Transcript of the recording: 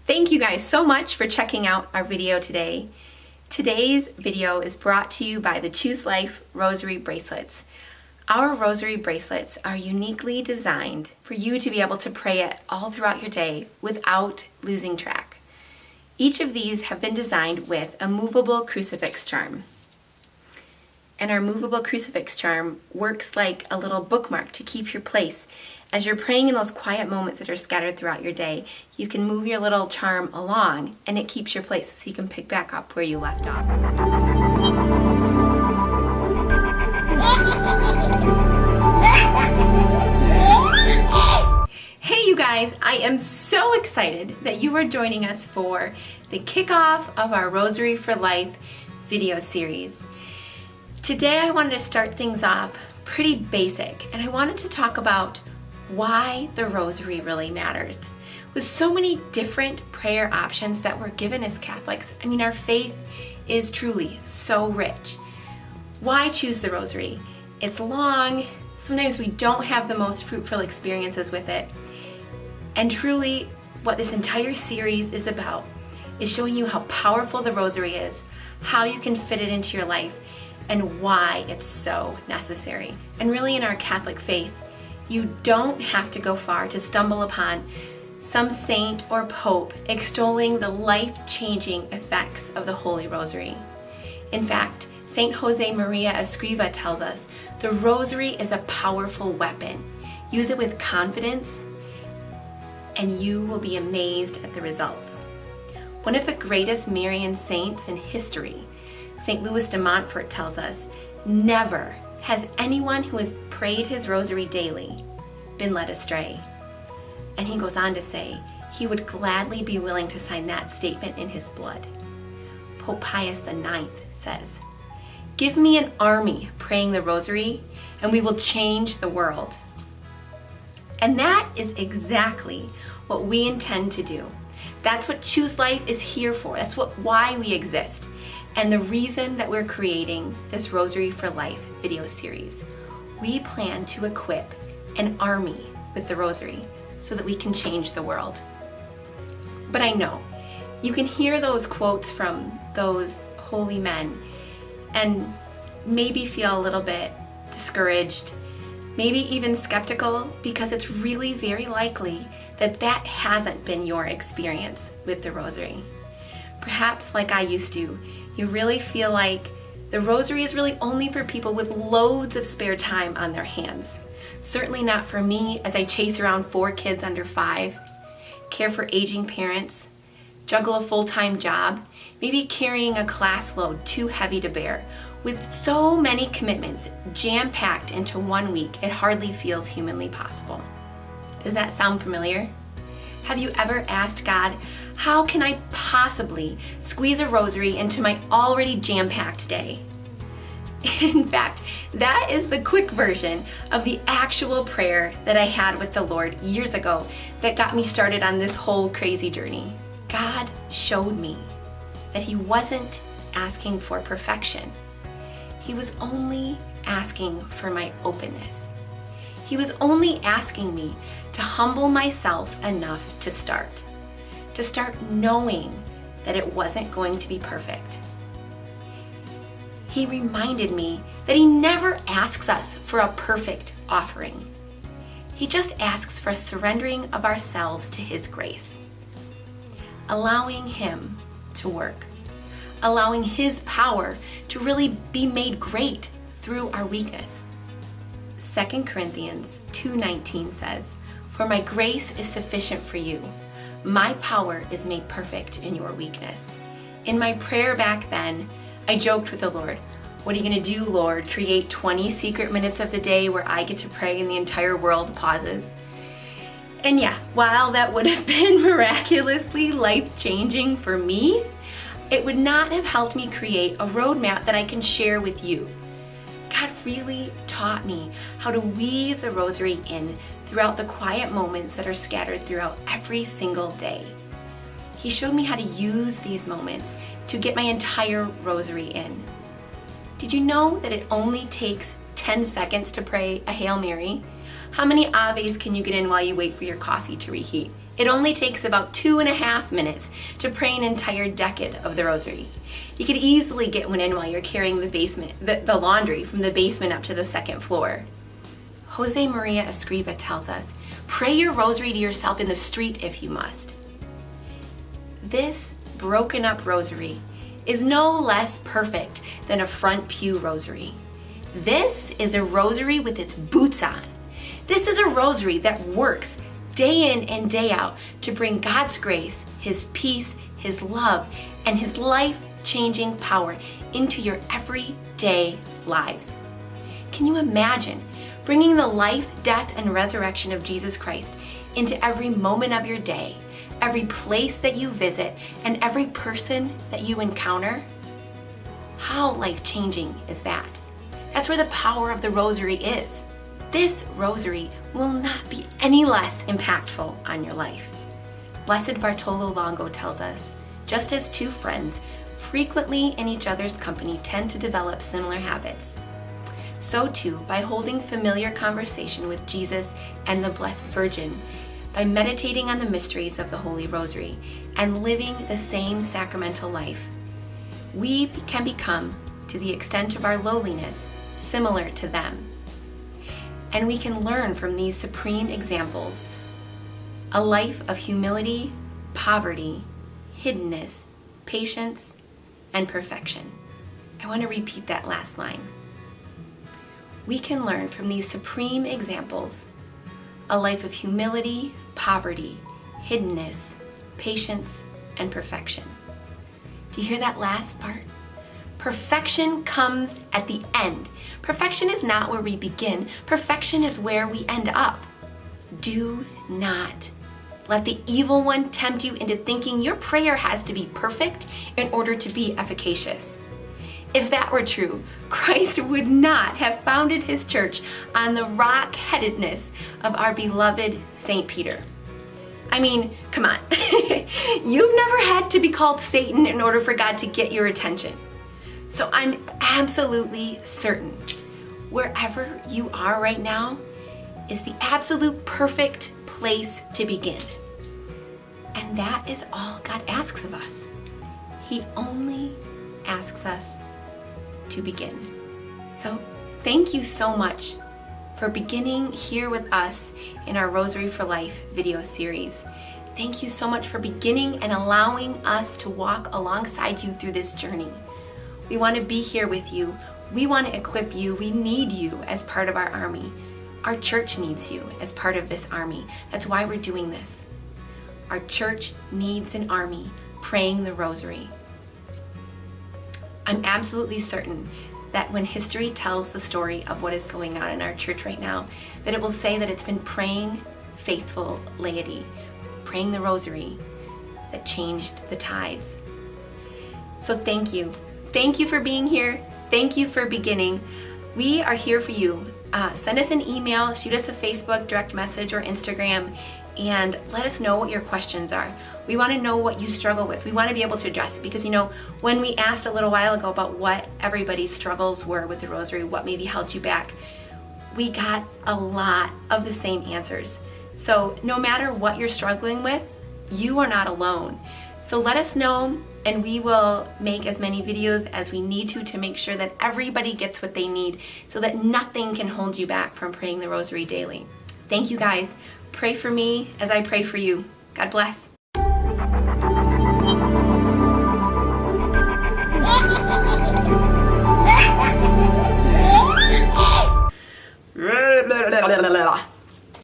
Thank you guys so much for checking out our video today. Today's video is brought to you by the Choose Life Rosary Bracelets. Our Rosary Bracelets are uniquely designed for you to be able to pray it all throughout your day without losing track. Each of these have been designed with a movable crucifix charm. And our movable crucifix charm works like a little bookmark to keep your place. As you're praying in those quiet moments that are scattered throughout your day, you can move your little charm along and it keeps your place so you can pick back up where you left off. Hey you guys, I am so excited that you are joining us for the kickoff of our Rosary for Life video series. Today I wanted to start things off pretty basic, and I wanted to talk about why the Rosary really matters. With so many different prayer options that we're given as Catholics, our faith is truly so rich. Why choose the Rosary? It's long, sometimes we don't have the most fruitful experiences with it, and truly what this entire series is about is showing you how powerful the Rosary is, how you can fit it into your life, and why it's so necessary. And really in our Catholic faith, you don't have to go far to stumble upon some saint or pope extolling the life-changing effects of the Holy Rosary. In fact, Saint Jose Maria Escriva tells us the Rosary is a powerful weapon. Use it with confidence and you will be amazed at the results. One of the greatest Marian saints in history, St. Louis de Montfort, tells us, never has anyone who has prayed his Rosary daily been led astray. And he goes on to say he would gladly be willing to sign that statement in his blood. Pope Pius IX says, "Give me an army praying the Rosary and we will change the world." And that is exactly what we intend to do. That's what Choose Life is here for. That's why we exist. And the reason that we're creating this Rosary for Life video series. We plan to equip an army with the Rosary so that we can change the world. But I know, you can hear those quotes from those holy men and maybe feel a little bit discouraged, maybe even skeptical, because it's really very likely that that hasn't been your experience with the Rosary. Perhaps like I used to, you really feel like the Rosary is really only for people with loads of spare time on their hands. Certainly not for me, as I chase around 4 kids under 5, care for aging parents, juggle a full-time job, maybe carrying a class load too heavy to bear. With so many commitments jam-packed into 1 week, it hardly feels humanly possible. Does that sound familiar? Have you ever asked God, how can I possibly squeeze a Rosary into my already jam-packed day? In fact, that is the quick version of the actual prayer that I had with the Lord years ago that got me started on this whole crazy journey. God showed me that He wasn't asking for perfection. He was only asking for my openness. He was only asking me to humble myself enough to start knowing that it wasn't going to be perfect. He reminded me that He never asks us for a perfect offering. He just asks for a surrendering of ourselves to His grace, allowing Him to work, allowing His power to really be made great through our weakness. 2 Corinthians 2:19 says, "For my grace is sufficient for you. My power is made perfect in your weakness." In my prayer back then, I joked with the Lord, "What are you going to do, Lord? Create 20 secret minutes of the day where I get to pray and the entire world pauses?" And yeah, while that would have been miraculously life-changing for me, it would not have helped me create a roadmap that I can share with you. God really taught me how to weave the Rosary in throughout the quiet moments that are scattered throughout every single day. He showed me how to use these moments to get my entire Rosary in. Did you know that it only takes 10 seconds to pray a Hail Mary? How many Aves can you get in while you wait for your coffee to reheat? It only takes about 2.5 minutes to pray an entire decade of the Rosary. You could easily get one in while you're carrying the laundry from the basement up to the second floor. Jose Maria Escriva tells us, pray your Rosary to yourself in the street if you must. This broken up Rosary is no less perfect than a front pew Rosary. This is a Rosary with its boots on. This is a Rosary that works day in and day out to bring God's grace, His peace, His love, and His life-changing power into your everyday lives. Can you imagine bringing the life, death, and resurrection of Jesus Christ into every moment of your day, every place that you visit, and every person that you encounter? How life-changing is that? That's where the power of the Rosary is. This Rosary will not be any less impactful on your life. Blessed Bartolo Longo tells us, just as two friends frequently in each other's company tend to develop similar habits, so too, by holding familiar conversation with Jesus and the Blessed Virgin, by meditating on the mysteries of the Holy Rosary and living the same sacramental life, we can become, to the extent of our lowliness, similar to them. And we can learn from these supreme examples a life of humility, poverty, hiddenness, patience, and perfection. I want to repeat that last line. We can learn from these supreme examples a life of humility, poverty, hiddenness, patience, and perfection. Do you hear that last part? Perfection comes at the end. Perfection is not where we begin. Perfection is where we end up. Do not let the evil one tempt you into thinking your prayer has to be perfect in order to be efficacious. If that were true, Christ would not have founded His church on the rock-headedness of our beloved St. Peter. I mean, come on. You've never had to be called Satan in order for God to get your attention. So I'm absolutely certain wherever you are right now is the absolute perfect place to begin. And that is all God asks of us. He only asks us to begin. So thank you so much for beginning here with us in our Rosary for Life video series. Thank you so much for beginning and allowing us to walk alongside you through this journey. We want to be here with you. We want to equip you. We need you as part of our army. Our church needs you as part of this army. That's why we're doing this. Our church needs an army praying the Rosary. I'm absolutely certain that when history tells the story of what is going on in our church right now, that it will say that it's been praying faithful laity, praying the Rosary, that changed the tides. So thank you. Thank you for being here. Thank you for beginning. We are here for you. Send us an email, shoot us a Facebook direct message or Instagram, and let us know what your questions are. We want to know what you struggle with. We want to be able to address it because, when we asked a little while ago about what everybody's struggles were with the Rosary, what maybe held you back, we got a lot of the same answers. So no matter what you're struggling with, you are not alone. So let us know, and we will make as many videos as we need to make sure that everybody gets what they need so that nothing can hold you back from praying the Rosary daily. Thank you guys. Pray for me as I pray for you. God bless.